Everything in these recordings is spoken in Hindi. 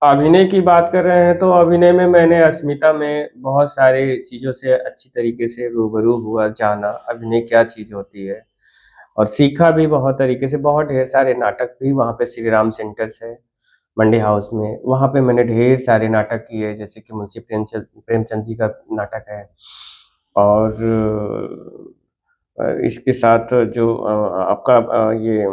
अभिनय की बात कर रहे हैं तो अभिनय में मैंने अस्मिता में बहुत सारी चीज़ों से अच्छी तरीके से रूबरू हुआ, जाना अभिनय क्या चीज़ होती है और सीखा भी बहुत तरीके से। बहुत ढेर सारे नाटक भी वहाँ पे श्री राम सेंटर्स है, मंडी हाउस में, वहाँ पे मैंने ढेर सारे नाटक किए जैसे कि मुंशी प्रेमचंद जी का नाटक है और इसके साथ जो आपका ये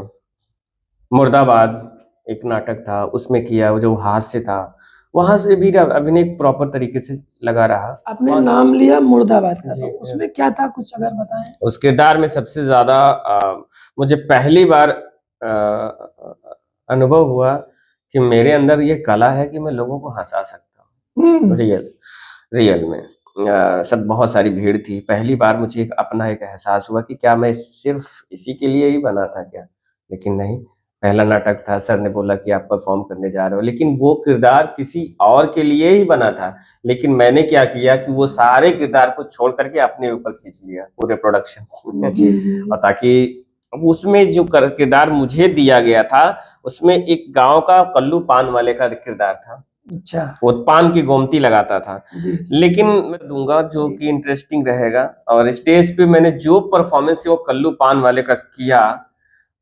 मुर्दाबाद एक नाटक था, उसमें किया, वो जो हास्य था, वहाँ से भी अभिनय प्रॉपर तरीके से लगा रहा। आपने नाम लिया मुर्दाबाद का, जी, तो उसमें क्या था, कुछ अगर बताएं? उस किरदार में सबसे ज़्यादा मुझे पहली बार अनुभव हुआ कि मेरे अंदर ये कला है कि मैं लोगों को हँसा सकता हूँ। रियल में सब बहुत सारी भीड़ थी। पहली बार मुझे अपना एक एहसास हुआ कि क्या मैं सिर्फ़ इसी के लिए ही बना था क्या? लेकिन नहीं, पहला नाटक था, सर ने बोला कि आप परफ़ॉर्म करने जा रहे हो, लेकिन वो किरदार किसी और के लिए ही बना था। लेकिन मैंने क्या किया कि वो सारे किरदार को छोड़ कर के अपने ऊपर खींच लिया, पूरे प्रोडक्शन जी, जी। और ताकि अब उसमें जो किरदार मुझे दिया गया था, उसमें एक गाँव का कल्लू पान वाले का किरदार था। अच्छा। वो पान की गोमती लगाता था। जी। लेकिन मैं दूँगा जो कि इंटरेस्टिंग रहेगा और स्टेज पे मैंने जो परफ़ॉर्मेंस वो कल्लू पान वाले का किया,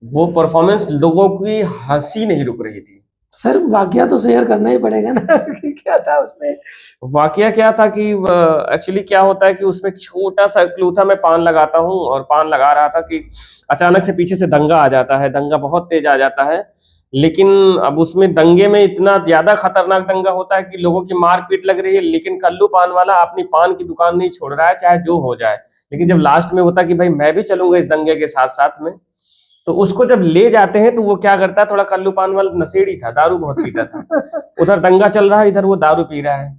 वो परफ़ॉर्मेंस लोगों की हँसी नहीं रुक रही थी। सर वाकया तो शेयर करना ही पड़ेगा ना कि क्या था उसमें? वाकया क्या था कि एक्चुअली क्या होता है कि उसमें एक छोटा-सा क्लू था, मैं पान लगाता हूँ और पान लगा रहा था कि अचानक से पीछे से दंगा आ जाता है, दंगा बहुत तेज़ आ जाता है। लेकिन अब उसमें दंगे में इतना ज़्यादा खतरनाक दंगा होता है कि लोगों की मार-पीट लग रही है, लेकिन कल्लू पान वाला अपनी पान की दुकान नहीं छोड़ रहा है, चाहे जो हो जाए। लेकिन जब लास्ट में होता है कि भाई मैं भी चलूँगा इस दंगे के साथ-साथ में, तो उसको जब ले जाते हैं तो वो क्या करता है, थोड़ा कल्लू पान वाला नशेड़ी था, दारू बहुत पीता था। उधर दंगा चल रहा है, इधर वो दारू पी रहा है।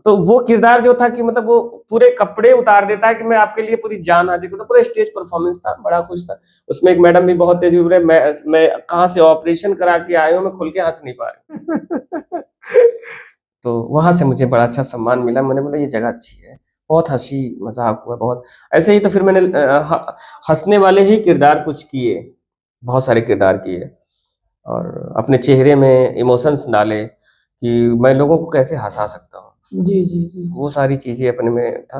तो वो किरदार जो था कि मतलब वो पूरे कपड़े उतार देता है कि मैं आपके लिए पूरी जान हाजिर करूँ, पूरा स्टेज परफॉर्मेंस था, बड़ा खुश था। उसमें एक मैडम भी बहुत तेज़ बोले मैं कहाँ से ऑपरेशन करा के आई हूँ, मैं खुल के हँस नहीं पा रही। तो वहाँ से मुझे बड़ा अच्छा सम्मान मिला, मैंने बोला ये जगह अच्छी है, बहुत हँसी-मज़ाक हुआ बहुत। ऐसे ही तो फिर मैंने हँसने वाले ही किरदार कुछ किए, बहुत सारे किरदार किए और अपने चेहरे में इमोशंस डाले कि मैं लोगों को कैसे हँसा सकता हूँ। जी, जी, जी। वो सारी चीज़ें अपने में था।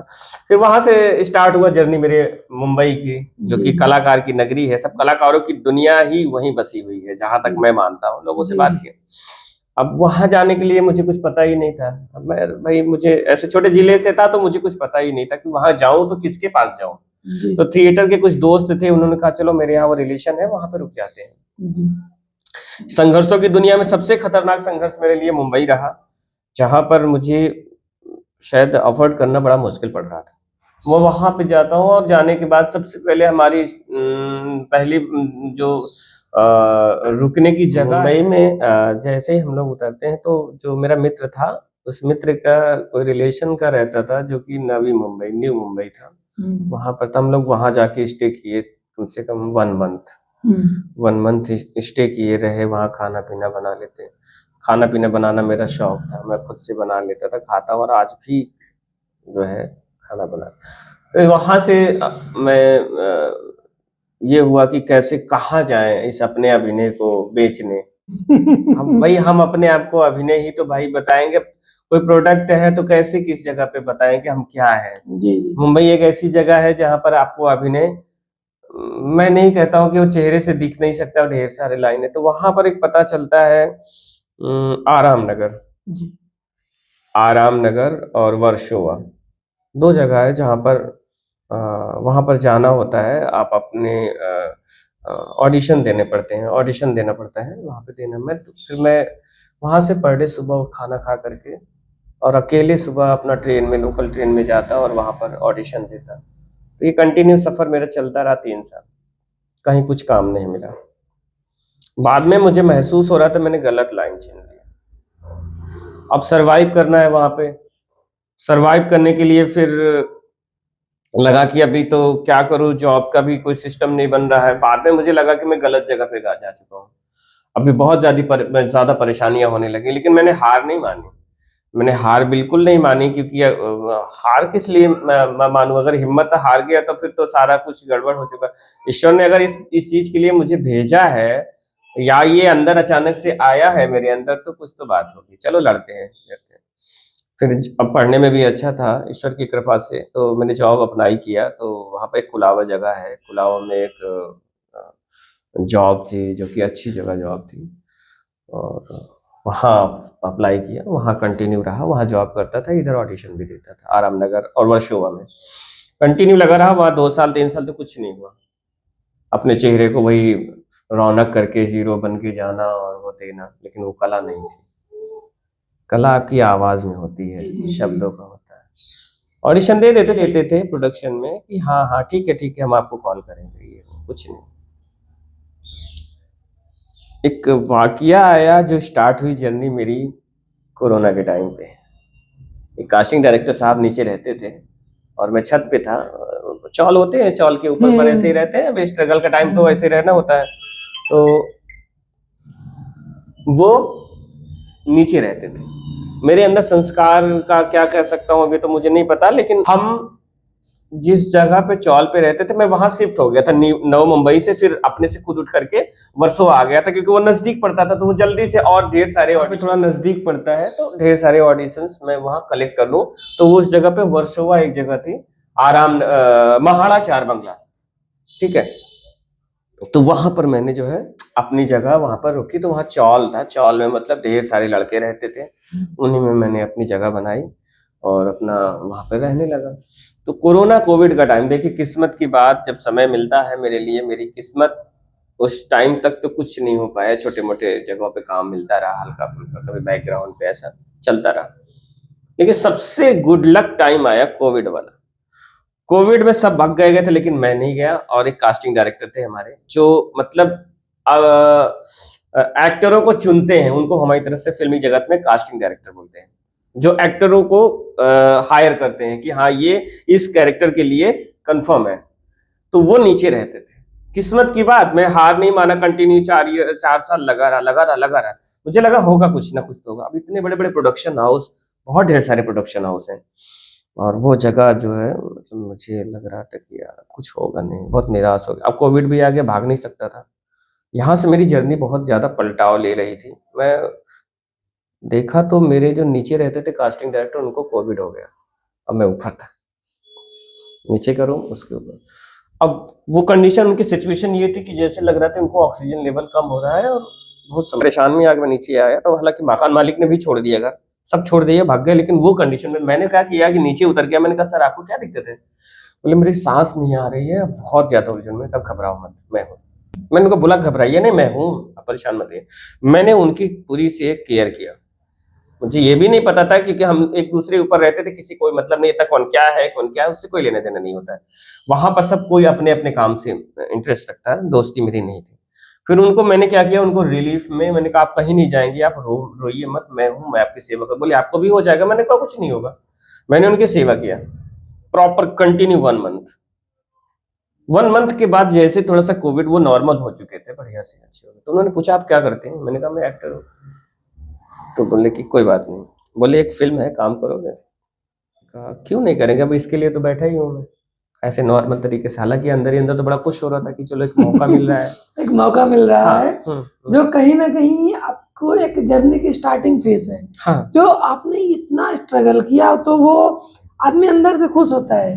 फिर वहाँ से स्टार्ट हुआ जर्नी मेरे मुंबई की, जो कि कलाकार की नगरी है, सब कलाकारों की दुनिया ही वहीं बसी हुई है, जहाँ तक मैं मानता हूँ, लोगों से बात किए। अब वहाँ जाने के लिए मुझे कुछ पता ही नहीं था। अब मैं भई मुझे ऐसे छोटे ज़िले से था तो मुझे कुछ पता ही नहीं था कि वहाँ जाऊँ तो किसके पास जाऊँ? तो थिएटर के कुछ दोस्त थे, उन्होंने कहा चलो मेरे यहाँ वो रिलेशन है, वहाँ पे रुक जाते हैं। संघर्षों की दुनिया में सबसे खतरनाक संघर्ष मेरे लिए मुंबई रहा, जहाँ पर मुझे शायद अफ़ोर्ड करना बड़ा मुश्किल पड़ रहा था। मैं वहाँ पे जाता हूँ और जाने के बाद सबसे पहले हमारी पहली जो रुकने की जगह मुंबई में जैसे ही हम लोग उतरते हैं तो जो मेरा मित्र था, उस मित्र का कोई रिलेशन का रहता था जो कि नवी मुंबई, न्यू मुंबई था। वहाँ पर तो हम लोग वहाँ जाके स्टे किए कम से कम 1 मंथ। 1 मंथ स्टे किए रहे, वहाँ खाना-पीना बना लेते। खाना-पीना बनाना मेरा शौक था, मैं खुद से बना लेता था, खाता और आज भी जो है खाना बना तो वहाँ से मैं ये हुआ कि कैसे कहाँ जाएँ इस अपने अभिनय को बेचने। हम अपने आप को अभिनय ही तो भाई बताएँगे, कोई प्रोडक्ट है तो कैसे किस जगह पे बताएँ कि हम क्या हैं। मुंबई एक ऐसी जगह है जहाँ पर आपको अभिनय मैं नहीं कहता हूँ कि वो चेहरे से दिख नहीं सकता ढेर सारे लाइन है, तो वहाँ पर एक पता चलता है आराम नगर। आराम नगर और वर्सोवा, 2 जगह है जहाँ पर वहाँ पर जाना होता है, आप अपने ऑडिशन देने पड़ते हैं, ऑडिशन देना पड़ता है, वहाँ पे देना मैं तो फिर मैं वहाँ से पर डे सुबह खाना खा कर के और अकेले सुबह अपना ट्रेन में लोकल ट्रेन में जाता और वहाँ पर ऑडिशन देता। तो ये कंटिन्यू सफ़र मेरा चलता रहा 3 साल, कहीं कुछ काम नहीं मिला। बाद में मुझे महसूस हो रहा था मैंने गलत लाइन चुन लिया। अब सर्वाइव करना है वहाँ पे, सर्वाइव करने के लिए फिर लगा कि अभी तो क्या करूँ, जॉब का भी कोई सिस्टम नहीं बन रहा है। बाद में मुझे लगा कि मैं गलत जगह पे जा चुका हूँ। अभी बहुत ज़्यादा परेशानियाँ होने लगी, लेकिन मैंने हार नहीं मानी। मैंने हार बिल्कुल नहीं मानी क्योंकि हार किस लिए मैं मानूँ? अगर हिम्मत हार गया तो फिर तो सारा कुछ गड़बड़ हो चुका। ईश्वर ने अगर इस चीज़ के लिए मुझे भेजा है, या ये अंदर अचानक से आया है मेरे अंदर, तो कुछ तो बात होगी, चलो लड़ते हैं करते हैं। फिर अब पढ़ने में भी अच्छा था ईश्वर की कृपा से, तो मैंने जॉब अप्लाई किया, तो वहाँ पे कुलावा जगह है, कुलावा में एक जॉब थी जो कि अच्छी जगह जॉब थी, और वहाँ अप्लाई किया, वहाँ कंटिन्यू रहा, वहाँ जॉब करता था, इधर ऑडिशन भी देता था आराम नगर और वर्सोवा में कंटिन्यू लगा रहा। वहाँ 2 साल 3 साल तो कुछ नहीं हुआ, अपने चेहरे को वही रौनक करके हीरो बन के जाना और वो देना, लेकिन वो कला नहीं थी। कला आपकी आवाज में होती है, शब्दों का होता है। ऑडिशन देते थे प्रोडक्शन में कि हाँ हाँ ठीक है हम आपको कॉल करेंगे, ये कुछ नहीं। एक वाकया आया जो स्टार्ट हुई जर्नी मेरी कोरोना के टाइम पे। एक कास्टिंग डायरेक्टर साहब नीचे रहते थे और मैं छत पे था। चौल होते हैं, चौल के ऊपर पर ऐसे ही रहते हैं, अब स्ट्रगल का टाइम तो ऐसे रहना होता है। तो वो नीचे रहते थे। मेरे अंदर संस्कार का क्या कह सकता हूँ अभी तो मुझे नहीं पता, लेकिन हम जिस जगह पे चौल पे रहते थे मैं वहां शिफ्ट हो गया था नव मुंबई से, फिर अपने से खुद उठ करके वर्सोवा आ गया था, क्योंकि वो नजदीक पड़ता था, तो वो जल्दी से और ढेर सारे थोड़ा नजदीक पड़ता है, तो ढेर सारे ऑडिशंस मैं वहां कलेक्ट कर लूं। तो उस जगह पे वर्सोवा एक जगह थी, आराम महाड़ा चार बंगला, ठीक है। तो वहां पर मैंने जो है अपनी जगह वहां पर रुकी, तो वहां चौल था, चौल में मतलब ढेर सारे लड़के रहते थे, उन्हीं में मैंने अपनी जगह बनाई और अपना वहां पे रहने लगा। तो कोरोना कोविड का टाइम, देखिए किस्मत की बात, जब समय मिलता है मेरे लिए, मेरी किस्मत उस टाइम तक तो कुछ नहीं हो पाया, छोटे मोटे जगहों पे काम मिलता रहा, हल्का फुल्का कभी बैकग्राउंड पे ऐसा चलता रहा। लेकिन सबसे गुड लक टाइम आया कोविड वाला। कोविड में सब भाग गए थे, लेकिन मैं नहीं गया, और एक कास्टिंग डायरेक्टर थे हमारे जो मतलब एक्टरों को चुनते हैं, उनको हमारी तरफ से फिल्मी जगत में कास्टिंग डायरेक्टर बोलते हैं, जो एक्टरों को हायर करते हैं कि हाँ ये इस कैरेक्टर के लिए कंफर्म है। तो वो नीचे रहते थे। किस्मत की बात, मैं हार नहीं माना, कंटिन्यू 4 साल लगा रहा। मुझे लगा होगा कुछ ना कुछ तो होगा। अब इतने बड़े बड़े प्रोडक्शन हाउस, बहुत ढेर सारे प्रोडक्शन हाउस हैं, और वो जगह जो है मतलब मुझे लग रहा था कि यार कुछ होगा नहीं, बहुत निराश हो गया। अब कोविड भी आ गया, भाग नहीं सकता था। यहाँ से मेरी जर्नी बहुत ज्यादा पलटाव ले रही थी। मैं देखा तो मेरे जो नीचे रहते थे कास्टिंग डायरेक्टर, उनको कोविड हो गया, अब मैं ऊपर था, नीचे करूँ उसके ऊपर। अब वो कंडीशन, उनकी सिचुएशन ये थी कि जैसे लग रहा था उनको ऑक्सीजन लेवल कम हो रहा है, और बहुत परेशान में आकर मैं नीचे आया। तो हालांकि मकान मालिक ने भी छोड़ दिया घर, सब छोड़ दिए, भाग गए, लेकिन वो कंडीशन में मैंने क्या किया कि नीचे उतर गया। मैंने कहा सर आपको क्या दिक्कत है? बोले मेरी सांस नहीं आ रही है, बहुत ज्यादा उलझन में। तब घबराओ मत, मैं हूँ। मैंने उनको बोला घबराइए नहीं, मैं हूँ, आप परेशान मत होइए। मैंने उनकी पूरी से केयर किया। मुझे ये भी नहीं पता था, क्योंकि हम एक दूसरे ऊपर रहते थे, किसी कोई मतलब नहीं था कौन क्या है कौन क्या है, उससे कोई लेना देना नहीं होता है। वहां पर सब कोई अपने अपने काम से इंटरेस्ट रखता है, दोस्ती मेरी नहीं थी। फिर उनको मैंने क्या किया, उनको रिलीफ में मैंने कहा आप कहीं नहीं जाएंगे, आप रोइए मत, मैं हूँ, मैं आपकी सेवा कर। बोले आपको भी हो जाएगा। मैंने कहा कुछ नहीं होगा। मैंने उनकी सेवा किया प्रॉपर कंटिन्यू 1 मंथ। 1 मंथ के बाद जैसे थोड़ा सा कोविड, वो नॉर्मल हो चुके थे, बढ़िया से अच्छे हो गए। तो उन्होंने पूछा आप क्या करते हैं? मैंने कहा मैं एक्टर हूँ। तो बोले कि कोई बात नहीं। बोले एक फिल्म है, काम करोगे? कहा क्यों नहीं करेंगे, अब इसके लिए तो बैठा ही हूँ मैं, ऐसे नॉर्मल तरीके से। हालांकि अंदर ही अंदर तो बड़ा खुश हो रहा था कि चलो एक मौका मिल रहा है। एक मौका मिल रहा हाँ, है, जो कहीं ना कहीं आपको एक जर्नी की स्टार्टिंग फेज है। हाँ, जो आपने इतना स्ट्रगल किया, तो वो आदमी अंदर से खुश होता है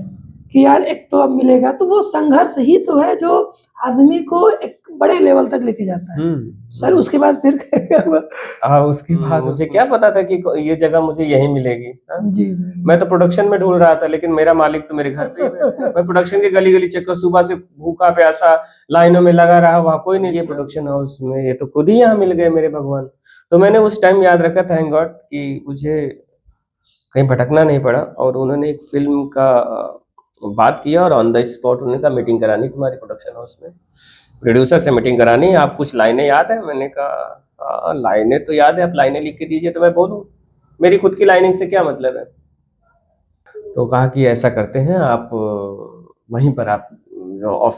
कि यार एक तो अब मिलेगा। तो वो संघर्ष ही तो है जो आदमी को एक बड़े लेवल तक लेके जाता है। सर उसके बाद फिर क्या हुआ? हाँ, उसके बाद मुझे क्या पता था कि ये जगह मुझे यहीं मिलेगी। हाँ? जी जी। मैं तो प्रोडक्शन में ढूंढ रहा था, लेकिन मेरा मालिक तो मेरे घर पे ही बैठा है। मैं प्रोडक्शन के गली गली चक्कर, सुबह से भूखा प्यासा लाइनों में लगा रहा, वहां कोई नहीं। ये प्रोडक्शन हाउस में ये तो खुद ही यहाँ मिल गए मेरे भगवान। तो मैंने उस टाइम याद रखा, थैंक गॉड, कि मुझे कहीं भटकना नहीं पड़ा। और उन्होंने एक फिल्म का बात किया, और ऑन द स्पॉट उन्होंने कहा मीटिंग करानी तुम्हारी प्रोडक्शन हाउस में, प्रोड्यूसर से मीटिंग करानी, आप कुछ लाइनें याद है? मैंने कहा हाँ लाइनें तो याद है, आप लाइनें लिख के दीजिए तो मैं बोलूँ, मेरी खुद की लाइनिंग से क्या मतलब है। तो कहा कि ऐसा करते हैं, आप वहीं पर आप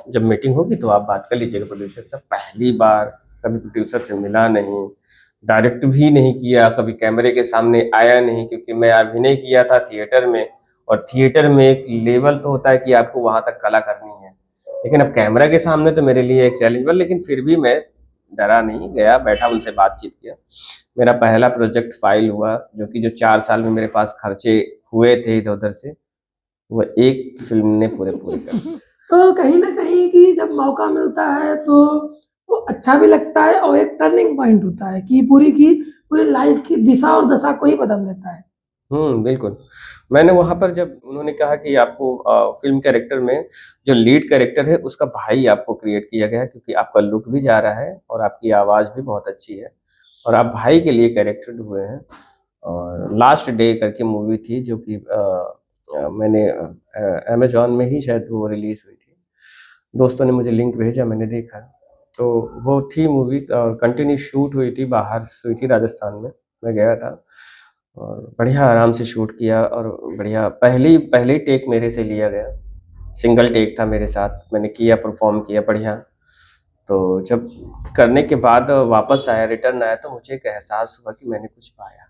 जब मीटिंग होगी तो आप बात कर लीजिएगा प्रोड्यूसर से। पहली बार कभी प्रोड्यूसर से मिला नहीं, डायरेक्ट भी नहीं किया, कभी कैमरे के सामने आया नहीं, क्योंकि मैं अभिनय किया था थिएटर में, और थिएटर में एक लेवल तो होता है कि आपको वहां तक कला करनी है, लेकिन अब कैमरा के सामने तो मेरे लिए एक चैलेंज बन। लेकिन फिर भी मैं डरा नहीं, गया, बैठा, उनसे बातचीत किया। मेरा पहला प्रोजेक्ट फाइल हुआ, जो 4 साल में मेरे पास खर्चे हुए थे इधर उधर से, वो एक फिल्म ने पूरे कर दिए। तो कहीं ना कहीं कि जब मौका मिलता है तो वो अच्छा भी लगता है और एक टर्निंग पॉइंट होता है कि की पूरी लाइफ की दिशा और दशा को ही बदल देता है। बिल्कुल। मैंने वहाँ पर जब उन्होंने कहा कि आपको फ़िल्म कैरेक्टर में जो लीड कैरेक्टर है उसका भाई आपको क्रिएट किया गया है, क्योंकि आपका लुक भी जा रहा है और आपकी आवाज़ भी बहुत अच्छी है और आप भाई के लिए कैरेक्टर हुए हैं। और लास्ट डे करके मूवी थी, जो कि मैंने अमेज़न में ही शायद वो रिलीज़ हुई थी। दोस्तों ने मुझे लिंक भेजा, मैंने देखा, तो वो थी मूवी और कंटिन्यू शूट हुई थी, बाहर हुई थी राजस्थान में, मैं गया था और बढ़िया आराम से शूट किया और बढ़िया पहली टेक मेरे से लिया गया, सिंगल टेक था मेरे साथ, मैंने किया, परफॉर्म किया बढ़िया। तो जब करने के बाद वापस आया, रिटर्न आया, तो मुझे एक एहसास हुआ कि मैंने कुछ पाया।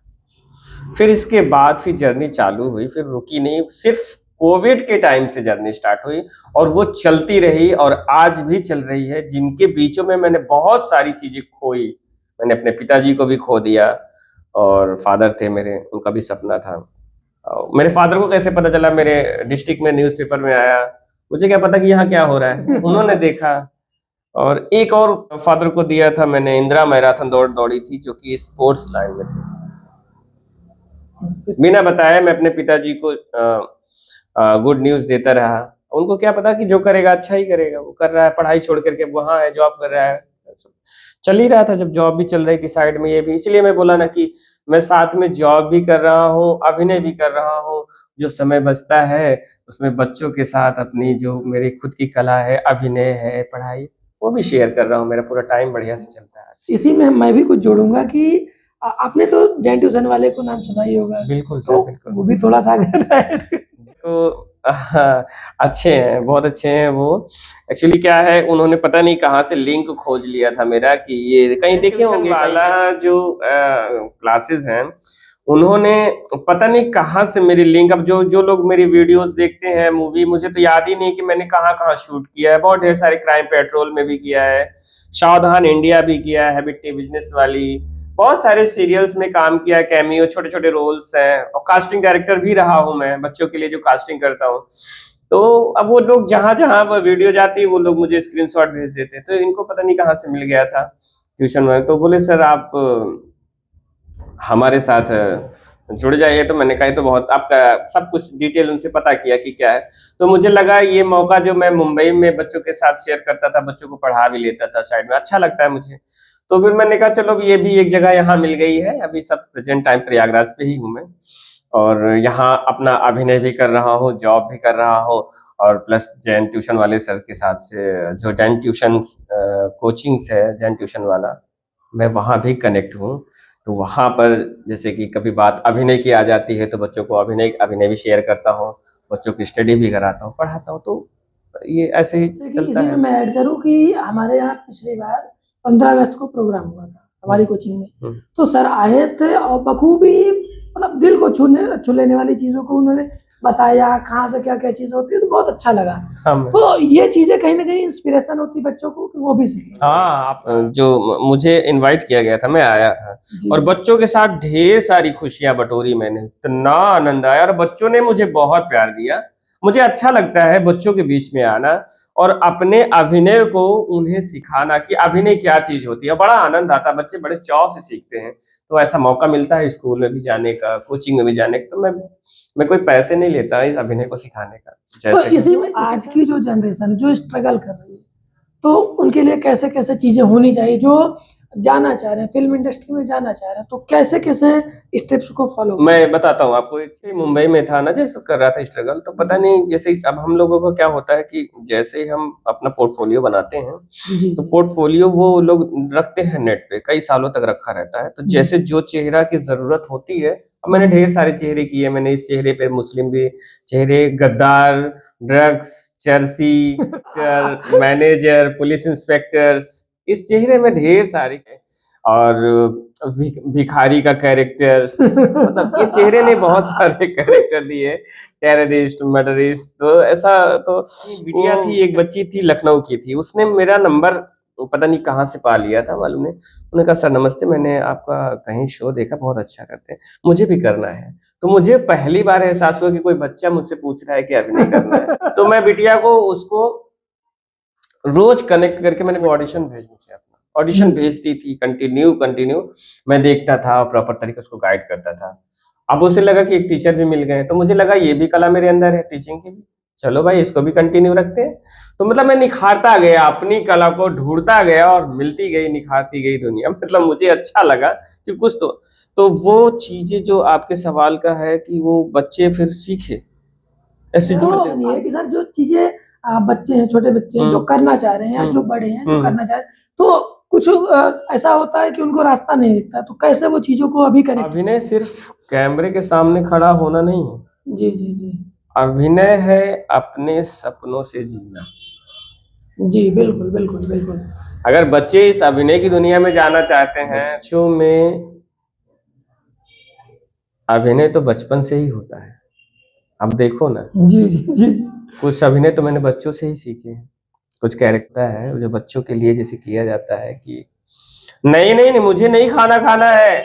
फिर इसके बाद फिर जर्नी चालू हुई, फिर रुकी नहीं, सिर्फ कोविड के टाइम से जर्नी स्टार्ट हुई और वो चलती रही और आज भी चल रही है, जिनके बीचों में मैंने बहुत सारी चीजें खोई। मैंने अपने पिताजी को भी खो दिया और फादर थे मेरे, उनका भी सपना था। मेरे फादर को कैसे पता चला, मेरे डिस्ट्रिक्ट में न्यूज़पेपर में आया, मुझे क्या पता कि यहाँ क्या हो रहा है। उन्होंने देखा। और एक और फादर को दिया था मैंने, इंदिरा मैराथन दौड़ी थी, जो कि स्पोर्ट्स लाइन में थी। बिना बताए मैं अपने पिताजी को गुड न्यूज़ देता रहा। उनको क्या पता कि जो करेगा अच्छा ही करेगा, वो कर रहा है, पढ़ाई छोड़ करके वहाँ है, जॉब कर रहा है, चल ही रहा था। जब जॉब भी चल रही थी साइड में, ये भी, इसलिए मैं बोला ना कि मैं साथ में जॉब भी कर रहा हूँ, अभिनय भी कर रहा हूँ। जो समय बचता है उसमें बच्चों के साथ अपनी जो मेरी खुद की कला है, अभिनय है, पढ़ाई, वो भी शेयर कर रहा हूँ। मेरा पूरा टाइम बढ़िया से चलता है। इसी में मैं भी कुछ जोड़ूंगा कि आपने तो जैन ट्यूशन वाले को नाम सुना ही होगा। बिल्कुल तो सर, बिल्कुल। वो भी थोड़ा सा अगर तो अच्छे हैं, बहुत अच्छे हैं वो। एक्चुअली क्या है, उन्होंने पता नहीं कहाँ से लिंक खोज लिया था मेरा, कि ये कहीं देखे होंगे वाला जो क्लासेस हैं, उन्होंने पता नहीं कहाँ से मेरी लिंक, अब जो लोग मेरी वीडियोस देखते हैं, मूवी, मुझे तो याद ही नहीं कि मैंने कहाँ शूट किया है। बहुत ढेर सारे, क्राइम पेट्रोल में भी किया है, सावधान इंडिया भी किया है, बिट्टी बिजनेस वाली, बहुत सारे सीरियल्स में काम किया, कैमियो, छोटे छोटे रोल्स हैं, और कास्टिंग डायरेक्टर भी रहा हूं मैं, बच्चों के लिए जो कास्टिंग करता हूं। तो अब वो लोग जहां जहां वो वीडियो जाती है, वो लोग मुझे स्क्रीनशॉट भेज देते हैं। तो इनको पता नहीं कहाँ से मिल गया था ट्यूशन में, तो बोले सर आप हमारे साथ जुड़ जाइए। तो मैंने कहा तो बहुत, आपका सब कुछ डिटेल उनसे पता किया कि क्या है। तो मुझे लगा ये मौका जो मैं मुंबई में बच्चों के साथ शेयर करता था, बच्चों को पढ़ा भी लेता था साइड में, अच्छा लगता है मुझे। तो फिर मैंने कहा चलो ये भी एक जगह यहाँ मिल गई है। अभी सब प्रेजेंट टाइम प्रयागराज पे ही हूँ मैं, और यहाँ अपना अभिनय भी कर रहा हूँ, जॉब भी कर रहा हूँ, और प्लस जैन ट्यूशन वाले सर के साथ से, जो जैन ट्यूशन कोचिंग्स है, जैन ट्यूशन वाला, मैं वहाँ भी कनेक्ट हूँ। तो वहाँ पर जैसे कि कभी बात अभिनय की आ जाती है, तो बच्चों को अभिनय भी शेयर करता हूँ, बच्चों की स्टडी भी कराता हूँ, पढ़ाता हूँ। तो ये ऐसे ही चलता इसी में है। मैं ऐड करूं कि हमारे यहाँ पिछली बार 15 अगस्त को प्रोग्राम हुआ था हमारी कोचिंग में। तो सर आए थे और बखूबी मतलब दिल को छू लेने वाली चीजों को उन्होंने बताया, कहाँ से क्या क्या चीज होती है, तो बहुत अच्छा लगा। तो ये चीजें कहीं ना कहीं इंस्पिरेशन होती है बच्चों को कि वो भी सीखें। हाँ, जो मुझे इनवाइट किया गया था, मैं आया था और बच्चों के साथ ढेर सारी खुशियां बटोरी मैंने, इतना आनंद आया और बच्चों ने मुझे बहुत प्यार दिया। मुझे अच्छा लगता है बच्चों के बीच में आना और अपने अभिनय को उन्हें सिखाना कि अभिनय क्या चीज होती है। बड़ा आनंद आता है, बच्चे बड़े चाव से सीखते हैं। तो ऐसा मौका मिलता है स्कूल में भी जाने का, कोचिंग में भी जाने का, तो मैं कोई पैसे नहीं लेता इस अभिनय को सिखाने का। तो इसी में आज की जो जनरेशन जो स्ट्रगल कर रही है, तो उनके लिए कैसे कैसे चीजें होनी चाहिए, जो जाना चाह रहे हैं, फिल्म इंडस्ट्री में जाना चाह रहे हैं, तो कैसे कैसे स्टेप्स को फॉलो? मैं बताता हूँ आपको। एक मुंबई में था ना, जैसे कर रहा था स्ट्रगल, तो पता नहीं, जैसे अब हम लोगों को क्या होता है कि जैसे ही हम अपना पोर्टफोलियो बनाते हैं, तो पोर्टफोलियो वो लोग रखते हैं नेट पे, कई सालों तक रखा रहता है। तो जैसे जो चेहरा की जरूरत होती है, अब मैंने ढेर सारे चेहरे किए, मैंने इस चेहरे पे मुस्लिम भी चेहरे, गद्दार, ड्रग्स, चर्सी, मैनेजर, पुलिस इंस्पेक्टर्स, इस चेहरे में ढेर सारे, और भिखारी का कैरेक्टर, मतलब ये चेहरे ने बहुत सारे कैरेक्टर दिए, टेररिस्ट, मर्डरिस्ट। तो ऐसा, तो बिटिया थी, एक बच्ची थी, लखनऊ की थी, उसने मेरा नंबर पता नहीं कहाँ से पा लिया था, मालूम नहीं। उन्होंने कहा सर नमस्ते, मैंने आपका कहीं शो देखा, बहुत अच्छा करते हैं, मुझे भी करना है। तो मुझे पहली बार एहसास हुआ कि कोई बच्चा मुझसे पूछ रहा है कि अभिनय करना है। तो मैं बिटिया को उसको रोज कनेक्ट करके मैंने ऑडिशन भेज मुझे अपना ऑडिशन भेजती थी, कंटिन्यू मैं देखता था और प्रॉपर तरीके से उसको गाइड करता था। अब उसे लगा कि एक टीचर भी मिल गए, तो मुझे लगा ये भी कला मेरे अंदर है टीचिंग की भी, चलो भाई इसको भी कंटिन्यू रखते हैं। तो मतलब मैं निखारता गया, अपनी कला को ढूंढता गया और मिलती गई, निखारती गई दुनिया। मतलब मुझे अच्छा लगा कि कुछ तो वो चीजें जो आपके सवाल का है कि वो बच्चे फिर सीखे ऐसे जुड़ तो नहीं है कि सर जो चीजें बच्चे हैं, छोटे बच्चे हैं जो करना चाह रहे हैं या जो बड़े हैं जो करना चाह रहे हैं, तो कुछ ऐसा होता है कि उनको रास्ता नहीं दिखता, तो कैसे वो चीजों को अभी करेक्ट? अभिनय सिर्फ कैमरे के सामने खड़ा होना नहीं है, जी जी जी अभिनय है अपने सपनों से जीना। जी, बिल्कुल बिल्कुल बिल्कुल। अगर बच्चे इस अभिनय की दुनिया में जाना चाहते हैं, बच्चों में अभिनय तो बचपन से ही होता है। अब देखो ना, जी जी जी जी। कुछ अभिनय तो मैंने बच्चों से ही सीखे हैं। कुछ कैरेक्टर है जो बच्चों के लिए जैसे किया जाता है कि नहीं नहीं नहीं मुझे नहीं खाना है।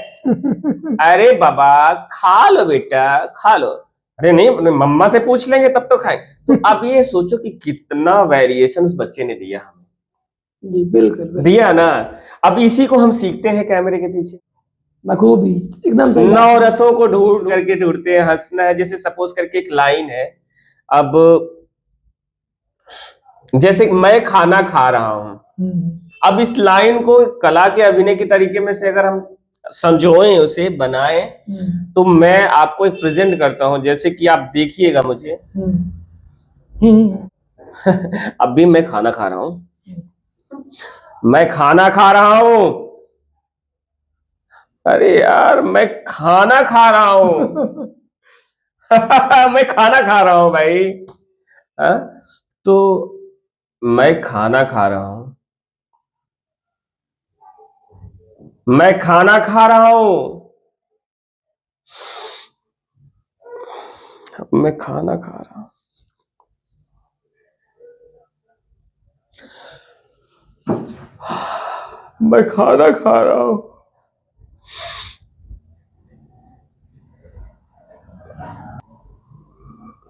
अरे बाबा खा लो बेटा खा लो, अरे नहीं मम्मा से पूछ लेंगे तब तो खाएं। तो अब ये सोचो कि कितना वेरिएशन उस बच्चे ने दिया हमें। जी बिल्कुल दिया ना। अब इसी को हम सीखते हैं कैमरे के पीछे, बखूबी, एकदम सही बात। नौ रसों को ढूंढते हैं, हंसना है। जैसे सपोज करके एक लाइन है, अब जैसे मैं खाना खा रहा हूं, अब इस लाइन को कला के अभिनय के तरीके में से अगर हम संजोएं, उसे बनाएं, तो मैं आपको एक प्रेजेंट करता हूं, जैसे कि आप देखिएगा मुझे। अब भी मैं खाना खा रहा हूं, मैं खाना खा रहा हूं, अरे यार मैं खाना खा रहा हूं। मैं खाना खा रहा हूं भाई। हा? तो मैं खाना खा रहा हूं, मैं खाना खा रहा हूं, मैं खाना खा रहा हूं, मैं खाना खा रहा हूं,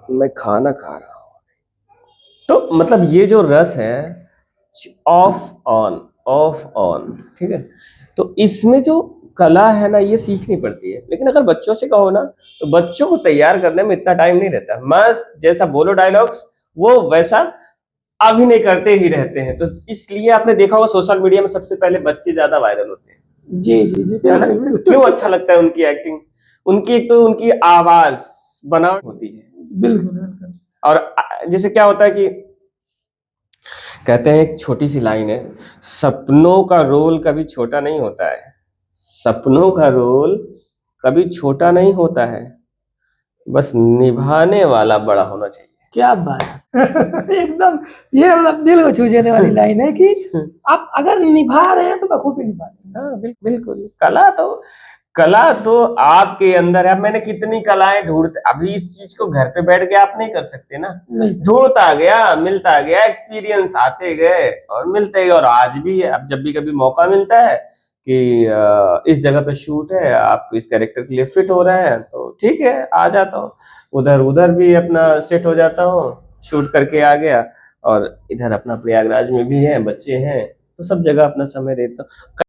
मैं खाना खा रहा हूं। तो मतलब ये जो रस है, ऑफ ऑन, ठीक है। तो इसमें जो कला है ना, ये सीखनी पड़ती है। लेकिन अगर बच्चों से कहो ना, तो बच्चों को तैयार करने में इतना टाइम नहीं रहता। मस्त जैसा बोलो डायलॉग्स, वो वैसा अभिनय करते ही रहते हैं। तो इसलिए आपने देखा होगा सोशल मीडिया में सबसे पहले बच्चे ज्यादा वायरल होते हैं। जी जी जी, क्यों अच्छा लगता है उनकी एक्टिंग, उनकी एक तो उनकी आवाज बनावट होती है। बिल्कुल। और जैसे क्या होता है कि कहते हैं, एक छोटी सी लाइन है, सपनों का रोल कभी छोटा नहीं होता है, सपनों का रोल कभी छोटा नहीं होता है, बस निभाने वाला बड़ा होना चाहिए। क्या बात है। एकदम, ये मतलब दिल को छू जाने वाली लाइन है कि आप अगर निभा रहे हैं तो बखूबी निभा रहे हैं। हाँ बिल्कुल। कला तो आपके अंदर है। मैंने कितनी कलाएं ढूंढते, अभी इस चीज को घर पे बैठ के आप नहीं कर सकते ना। ढूंढता गया, मिलता गया, एक्सपीरियंस आते गए और मिलते गए। और आज भी है, अब जब भी कभी मौका मिलता है कि इस जगह पे शूट है, आप इस कैरेक्टर के लिए फिट हो रहे हैं, तो ठीक है आ जाता हूँ। उधर भी अपना सेट हो जाता हूँ, शूट करके आ गया। और इधर अपना प्रयागराज में भी है, बच्चे हैं, तो सब जगह अपना समय देता हूँ।